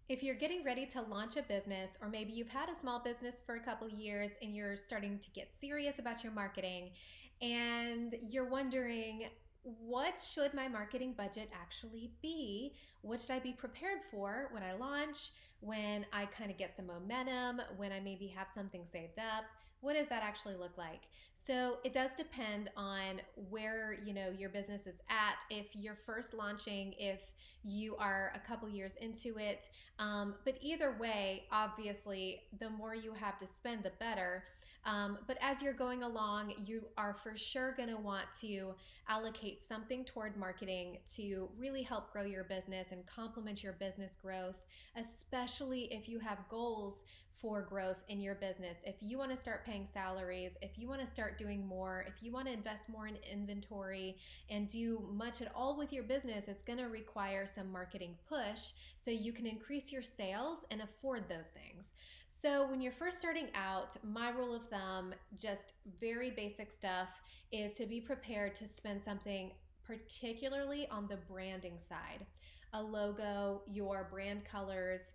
If you're getting ready to launch a business, or maybe you've had a small business for a couple years and you're starting to get serious about your marketing, and you're wondering, what should my marketing budget actually be? What should I be prepared for when I launch, when I kind of get some momentum, when I maybe have something saved up? What does that actually look like? So it does depend on where your business is at. If you're first launching, if you are a couple years into it, but either way, obviously, the more you have to spend, the better. But as you're going along, you are for sure going to want to allocate something toward marketing to really help grow your business and complement your business growth, especially if you have goals for growth in your business. If you want to start paying salaries, if you want to start doing more, if you want to invest more in inventory and do much at all with your business, it's going to require some marketing push so you can increase your sales and afford those things. So when you're first starting out, my rule of thumb, just very basic stuff, is to be prepared to spend something particularly on the branding side. A logo, your brand colors,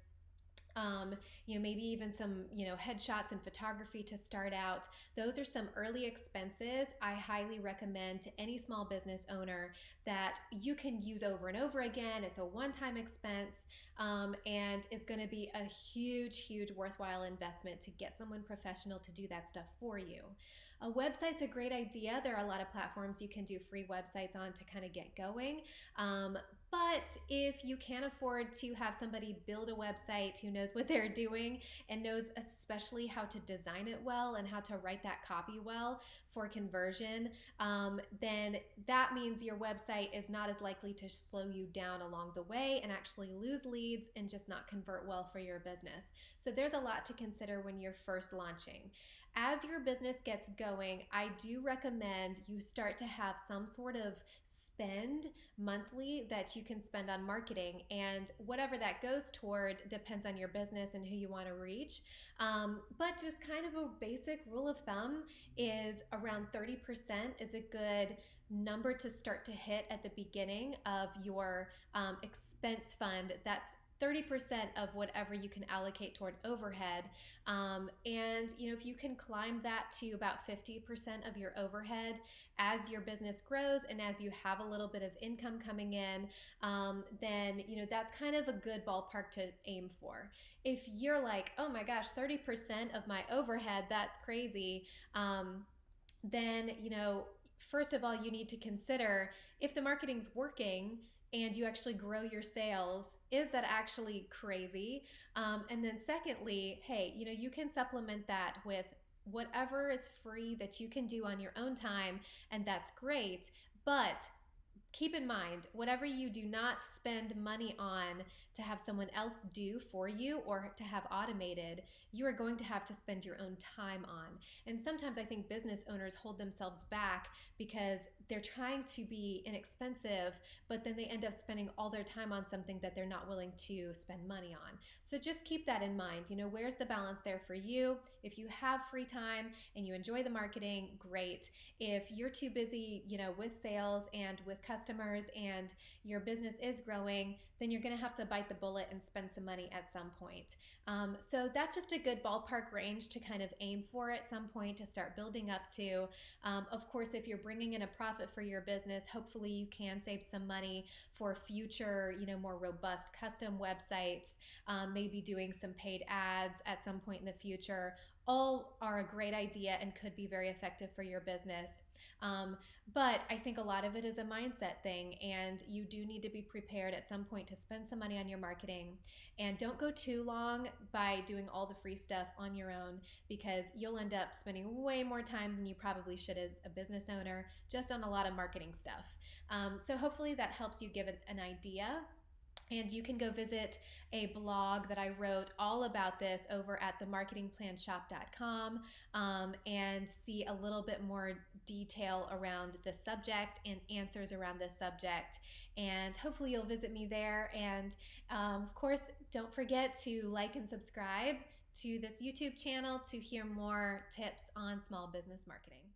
maybe even some, headshots and photography to start out. Those are some early expenses I highly recommend to any small business owner that you can use over and over again. It's a one-time expense, and it's going to be a huge, huge worthwhile investment to get someone professional to do that stuff for you. A website's a great idea. There are a lot of platforms you can do free websites on to kind of get going. But if you can't afford to have somebody build a website who knows what they're doing and knows especially how to design it well and how to write that copy well for conversion, then that means your website is not as likely to slow you down along the way and actually lose leads and just not convert well for your business. So there's a lot to consider when you're first launching. As your business gets going, I do recommend you start to have some sort of spend monthly that you can spend on marketing, and whatever that goes toward depends on your business and who you want to reach. But just kind of a basic rule of thumb is around 30% is a good number to start to hit at the beginning of your expense fund. That's 30% of whatever you can allocate toward overhead. And if you can climb that to about 50% of your overhead as your business grows and as you have a little bit of income coming in, then that's kind of a good ballpark to aim for. If you're like, oh my gosh, 30% of my overhead, that's crazy, then first of all, you need to consider, if the marketing's working and you actually grow your sales, is that actually crazy? And then secondly, hey, you can supplement that with whatever is free that you can do on your own time, and that's great. But keep in mind, whatever you do not spend money on to have someone else do for you or to have automated, you are going to have to spend your own time on. And sometimes I think business owners hold themselves back because they're trying to be inexpensive, but then they end up spending all their time on something that they're not willing to spend money on. So just keep that in mind. Where's the balance there for you? If you have free time and you enjoy the marketing, great. If you're too busy, with sales and with customers and your business is growing, then you're going to have to bite the bullet and spend some money at some point. So that's just a good ballpark range to kind of aim for at some point to start building up to. Of course, if you're bringing in a profit for your business, hopefully you can save some money for future, more robust custom websites, maybe doing some paid ads at some point in the future. All are a great idea and could be very effective for your business. But I think a lot of it is a mindset thing, and you do need to be prepared at some point to spend some money on your marketing. And don't go too long by doing all the free stuff on your own, because you'll end up spending way more time than you probably should as a business owner just on a lot of marketing stuff. So hopefully that helps you give it an idea. And you can go visit a blog that I wrote all about this over at themarketingplanshop.com, and see a little bit more detail around the subject and answers around this subject. And hopefully you'll visit me there. And of course, don't forget to like and subscribe to this YouTube channel to hear more tips on small business marketing.